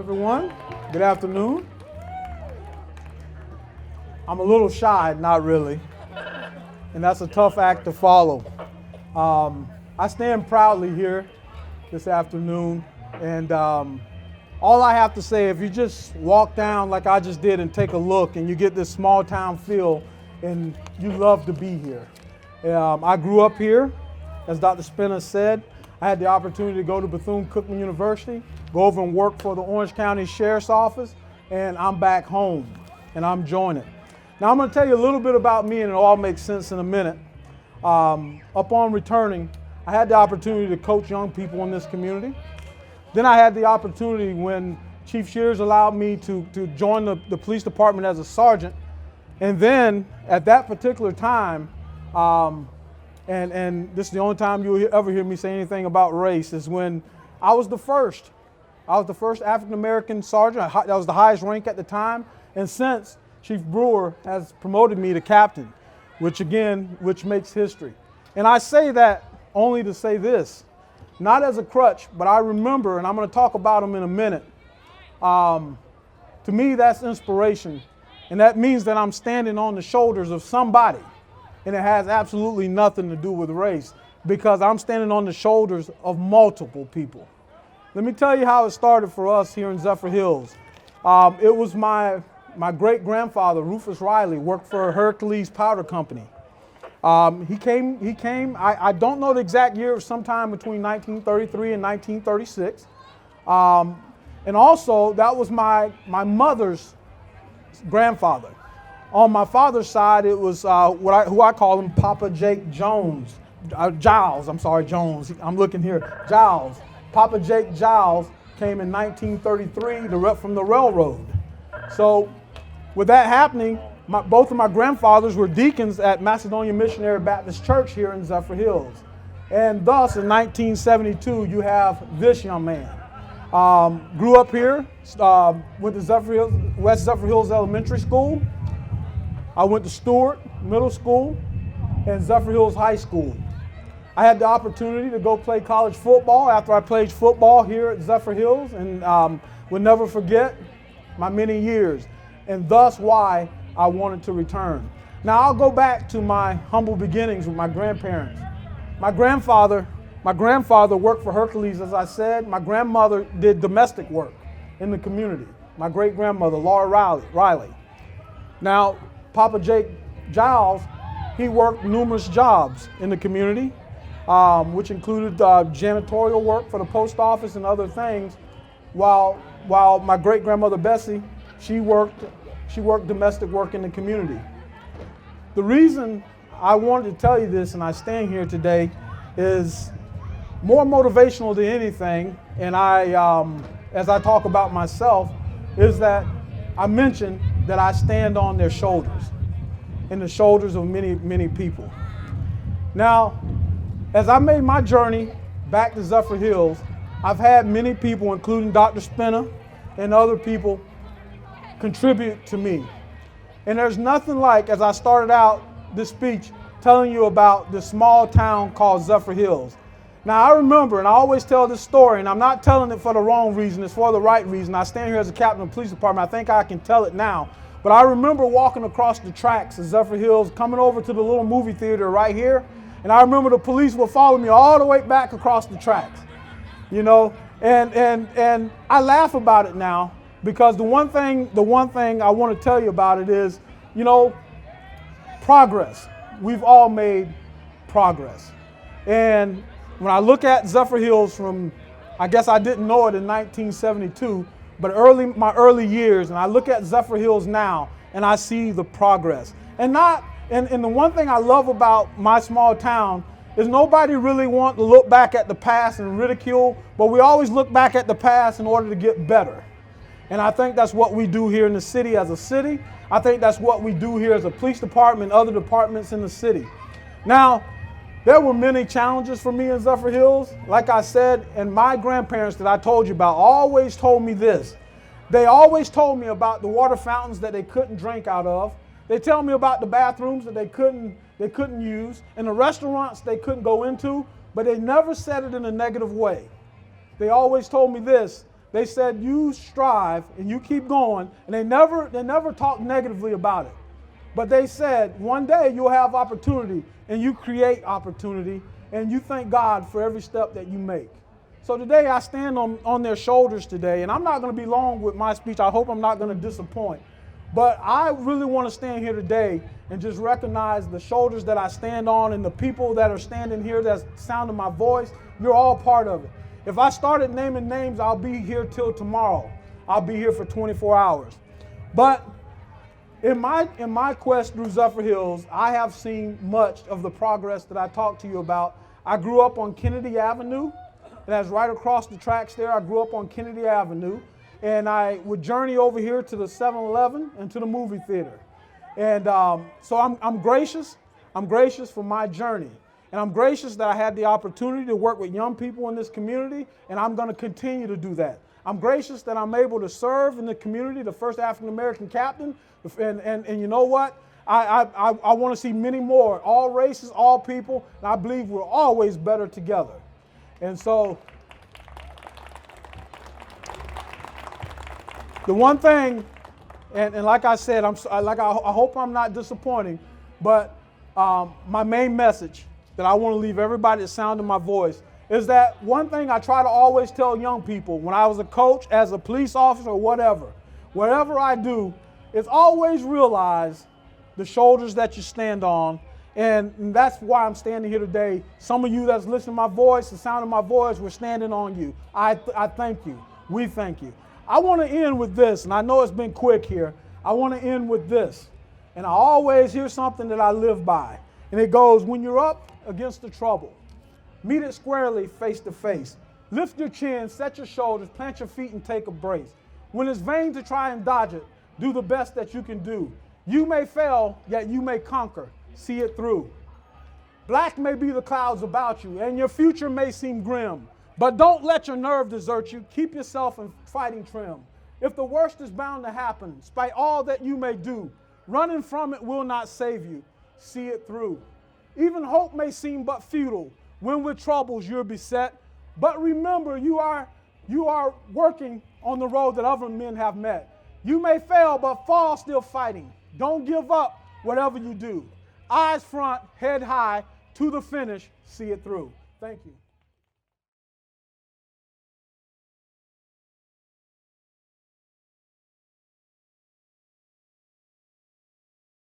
everyone. Good afternoon. I'm a little shy, not really, and that's a tough act to follow. I stand proudly here this afternoon, and all I have to say, if you just walk down like I just did and take a look and you get this small town feel and you love to be here. I grew up here, as Dr. Spinner said. I had the opportunity to go to Bethune-Cookman University, go over and work for the Orange County Sheriff's Office, and I'm back home, and I'm enjoying it. Now I'm going to tell you a little bit about me, and it'll all make sense in a minute. Upon returning, I had the opportunity to coach young people in this community. Then I had the opportunity when Chief Shears allowed me to join the police department as a sergeant. And then at that particular time, and this is the only time you'll ever hear me say anything about race, is when I was the first. I was the first African-American sergeant. That was the highest rank at the time. And since, Chief Brewer has promoted me to captain, which makes history. And I say that only to say this, not as a crutch, but I remember, and I'm going to talk about them in a minute. To me, that's inspiration. And that means that I'm standing on the shoulders of somebody. And it has absolutely nothing to do with race, because I'm standing on the shoulders of multiple people. Let me tell you how it started for us here in Zephyrhills. It was my great-grandfather, Rufus Riley, worked for Hercules Powder Company. He came, I don't know the exact year, sometime between 1933 and 1936. And also, that was my mother's grandfather. On my father's side, it was who I call him Papa Jake Jones. Giles, I'm sorry, Jones. I'm looking here. Giles. Papa Jake Giles came in 1933 from the railroad. So with that happening, both of my grandfathers were deacons at Macedonia Missionary Baptist Church here in Zephyrhills. And thus, in 1972, you have this young man. Grew up here, went to West Zephyrhills Elementary School. I went to Stewart Middle School and Zephyrhills High School. I had the opportunity to go play college football after I played football here at Zephyrhills, and will never forget my many years, and thus why I wanted to return. Now I'll go back to my humble beginnings with my grandparents. My grandfather worked for Hercules, as I said. My grandmother did domestic work in the community. My great-grandmother, Laura Riley. Now, Papa Jake Giles, he worked numerous jobs in the community, which included janitorial work for the post office and other things, while my great-grandmother Bessie, she worked domestic work in the community. The reason I wanted to tell you this, and I stand here today, is more motivational than anything, and as I talk about myself, is that I mentioned that I stand on their shoulders, and the shoulders of many, many people. Now, as I made my journey back to Zephyrhills, I've had many people, including Dr. Spinner and other people, contribute to me. And there's nothing like, as I started out this speech, telling you about this small town called Zephyrhills. Now, I remember, and I always tell this story, and I'm not telling it for the wrong reason, it's for the right reason. I stand here as a captain of the police department. I think I can tell it now. But I remember walking across the tracks of Zephyrhills, coming over to the little movie theater right here, and I remember the police would follow me all the way back across the tracks, you know, and I laugh about it now, because the one thing I want to tell you about it is, you know, progress. We've all made progress. And when I look at Zephyrhills from, I guess I didn't know it in 1972, but my early years, and I look at Zephyrhills now, and I see the progress. And the one thing I love about my small town is nobody really wants to look back at the past and ridicule, but we always look back at the past in order to get better. And I think that's what we do here in the city as a city. I think that's what we do here as a police department and other departments in the city. Now, there were many challenges for me in Zephyrhills. Like I said, and my grandparents that I told you about always told me this. They always told me about the water fountains that they couldn't drink out of. They tell me about the bathrooms that they couldn't use, and the restaurants they couldn't go into, but they never said it in a negative way. They always told me this, They said you strive and you keep going, and they never talk negatively about it. But they said one day you'll have opportunity, and you create opportunity, and you thank God for every step that you make. So today I stand on their shoulders today, and I'm not going to be long with my speech. I hope I'm not going to disappoint. But I really want to stand here today and just recognize the shoulders that I stand on and the people that are standing here that's sounding my voice. You're all part of it. If I started naming names, I'll be here till tomorrow. I'll be here for 24 hours. But in my quest through Zephyrhills, I have seen much of the progress that I talked to you about. I grew up on Kennedy Avenue, and that's right across the tracks there. I grew up on Kennedy Avenue, and I would journey over here to the 7-Eleven and to the movie theater. And so I'm gracious. I'm gracious for my journey. And I'm gracious that I had the opportunity to work with young people in this community, and I'm going to continue to do that. I'm gracious that I'm able to serve in the community, the first African-American captain, and you know what? I want to see many more, all races, all people, and I believe we're always better together. And so the one thing, and like I said, I hope I'm not disappointing, but my main message that I want to leave everybody that's sounding my voice is that one thing I try to always tell young people when I was a coach, as a police officer, or whatever I do, is always realize the shoulders that you stand on. And that's why I'm standing here today. Some of you that's listening to my voice, the sound of my voice, we're standing on you. I thank you. We thank you. I want to end with this, and I know it's been quick here. I want to end with this. And I always hear something that I live by. And it goes, when you're up against the trouble, meet it squarely face to face. Lift your chin, set your shoulders, plant your feet, and take a brace. When it's vain to try and dodge it, do the best that you can do. You may fail, yet you may conquer. See it through. Black may be the clouds about you, and your future may seem grim. But don't let your nerve desert you. Keep yourself in fighting trim. If the worst is bound to happen, despite all that you may do, running from it will not save you. See it through. Even hope may seem but futile when with troubles you're beset. But remember, you are working on the road that other men have met. You may fail, but fall still fighting. Don't give up, whatever you do. Eyes front, head high, to the finish, see it through. Thank you.